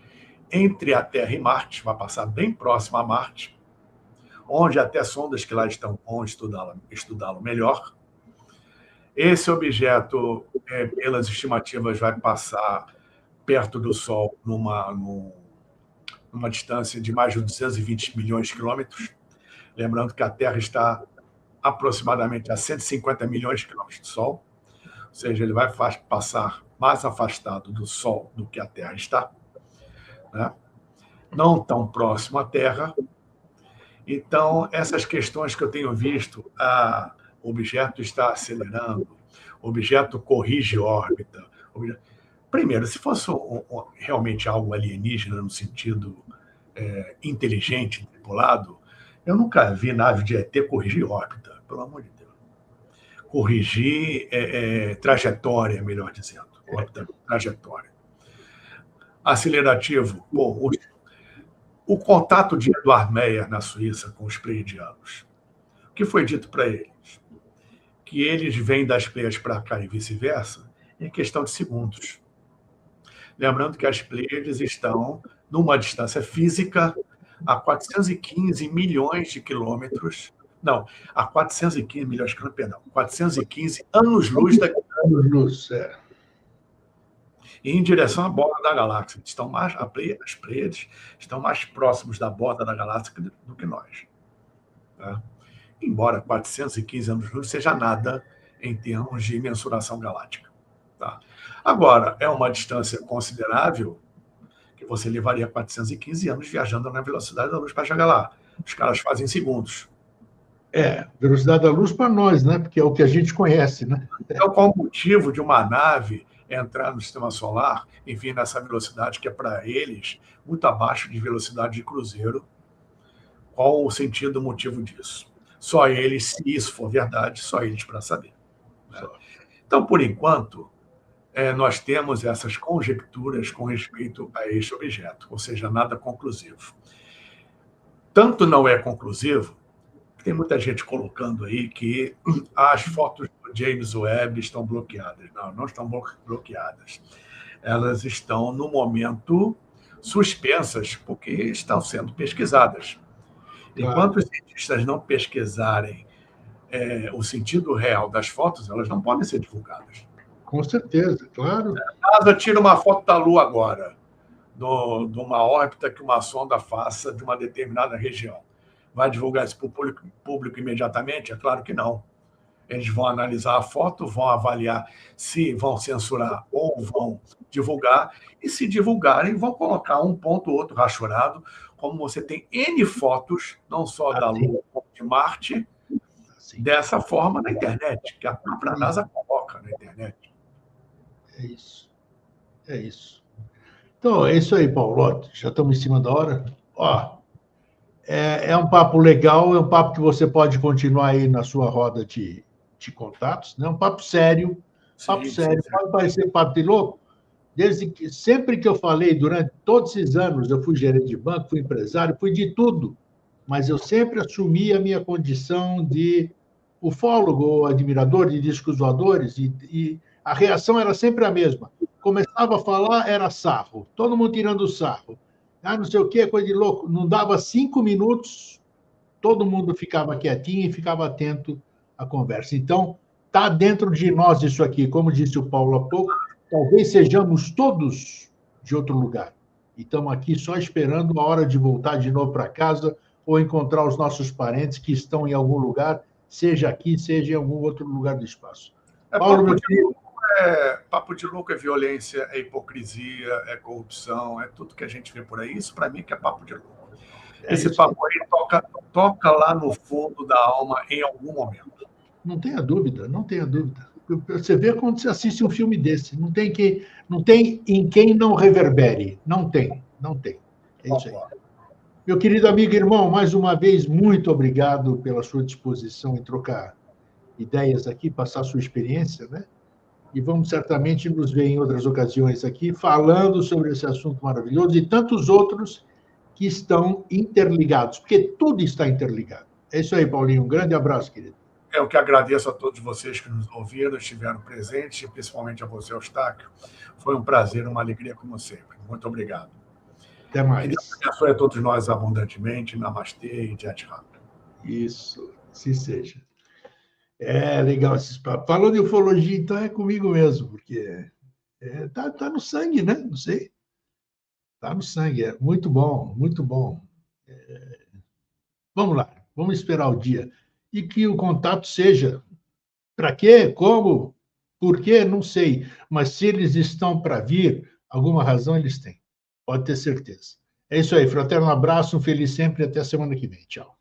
entre a Terra e Marte, vai passar bem próximo a Marte, onde até sondas que lá estão vão estudá-lo melhor. Esse objeto, pelas estimativas, vai passar perto do Sol numa distância de mais de 220 milhões de quilômetros. Lembrando que a Terra está aproximadamente a 150 milhões de quilômetros do Sol, ou seja, ele vai passar mais afastado do Sol do que a Terra está, né? Não tão próximo à Terra. Então, essas questões que eu tenho visto, o objeto está acelerando, o objeto corrige órbita. Primeiro, se fosse realmente algo alienígena no sentido inteligente, tripulado, eu nunca vi nave de ET corrigir órbita, pelo amor de Deus. Corrigir trajetória, melhor dizendo. Órbita, trajetória. Acelerativo, o contato de Eduard Meyer na Suíça com os pleiadianos. O que foi dito para eles? Que eles vêm das Pleiades para cá e vice-versa em questão de segundos. Lembrando que as Pleiades estão numa distância física a 415 milhões de quilômetros. Não, a 415 milhões de quilômetros, perdão, 415 anos-luz daqui. Anos-luz, em direção à borda da galáxia. As Pleiades estão mais próximos da borda da galáxia do que nós. Tá? Embora 415 anos-luz seja nada em termos de mensuração galáctica. Tá? Agora, é uma distância considerável que você levaria 415 anos viajando na velocidade da luz para chegar lá. Os caras fazem segundos. Velocidade da luz para nós, né? Porque é o que a gente conhece, né? Então, qual o motivo de uma nave entrar no sistema solar, enfim, nessa velocidade que é para eles muito abaixo de velocidade de cruzeiro? Qual o sentido, o motivo disso? Só eles, se isso for verdade, só eles para saber. Né? Então, por enquanto, nós temos essas conjecturas com respeito a este objeto, ou seja, nada conclusivo. Tanto não é conclusivo, que tem muita gente colocando aí que as fotos do James Webb estão bloqueadas. Não, não estão bloqueadas. Elas estão, no momento, suspensas, porque estão sendo pesquisadas. Enquanto os cientistas não pesquisarem o sentido real das fotos, elas não podem ser divulgadas. Com certeza, claro. A NASA tira uma foto da Lua agora, de uma órbita que uma sonda faça de uma determinada região. Vai divulgar isso para o público imediatamente? É claro que não. Eles vão analisar a foto, vão avaliar se vão censurar ou vão divulgar, e se divulgarem, vão colocar um ponto ou outro rachurado, como você tem N fotos, não só da Lua, como de Marte, dessa forma na internet, que a própria NASA coloca na internet. É isso. É isso. Então, é isso aí, Paulo. Já estamos em cima da hora. É um papo legal, é um papo que você pode continuar aí na sua roda de contatos, né? Um papo sério, sério. Pode parecer papo de louco. Sempre que eu falei, durante todos esses anos, eu fui gerente de banco, fui empresário, fui de tudo, mas eu sempre assumi a minha condição de ufólogo, admirador de discos voadores, e a reação era sempre a mesma. Começava a falar, era sarro, todo mundo tirando sarro. Não sei o que, coisa de louco. Não dava 5 minutos, todo mundo ficava quietinho e ficava atento à conversa. Então, está dentro de nós isso aqui. Como disse o Paulo há pouco, talvez sejamos todos de outro lugar. E estamos aqui só esperando a hora de voltar de novo para casa ou encontrar os nossos parentes que estão em algum lugar, seja aqui, seja em algum outro lugar do espaço. Paulo, meu filho. Papo de louco é violência, é hipocrisia, é corrupção, é tudo que a gente vê por aí. Isso, para mim, que é papo de louco. Esse papo aí toca lá no fundo da alma em algum momento. Não tenha dúvida, não tenha dúvida. Você vê quando você assiste um filme desse. Não tem em quem não reverbere. Não tem. É isso aí. Meu querido amigo e irmão, mais uma vez, muito obrigado pela sua disposição em trocar ideias aqui, passar a sua experiência, né? E vamos certamente nos ver em outras ocasiões aqui, falando sobre esse assunto maravilhoso e tantos outros que estão interligados, porque tudo está interligado. É isso aí, Paulinho. Um grande abraço, querido. Eu que agradeço a todos vocês que nos ouviram, estiveram presentes, e principalmente a você, Eustáquio. Foi um prazer, uma alegria, como sempre. Muito obrigado. Até mais. Que Deus abençoe a todos nós abundantemente. Namastê e Jai Ram. Isso, se seja. É legal esses papos. Falando de ufologia, então é comigo mesmo, porque tá no sangue, né? Não sei. Tá no sangue, é muito bom, muito bom. Vamos lá, vamos esperar o dia. E que o contato seja para quê, como, por quê, não sei. Mas se eles estão para vir, alguma razão eles têm. Pode ter certeza. É isso aí, fraterno abraço, um feliz sempre e até a semana que vem. Tchau.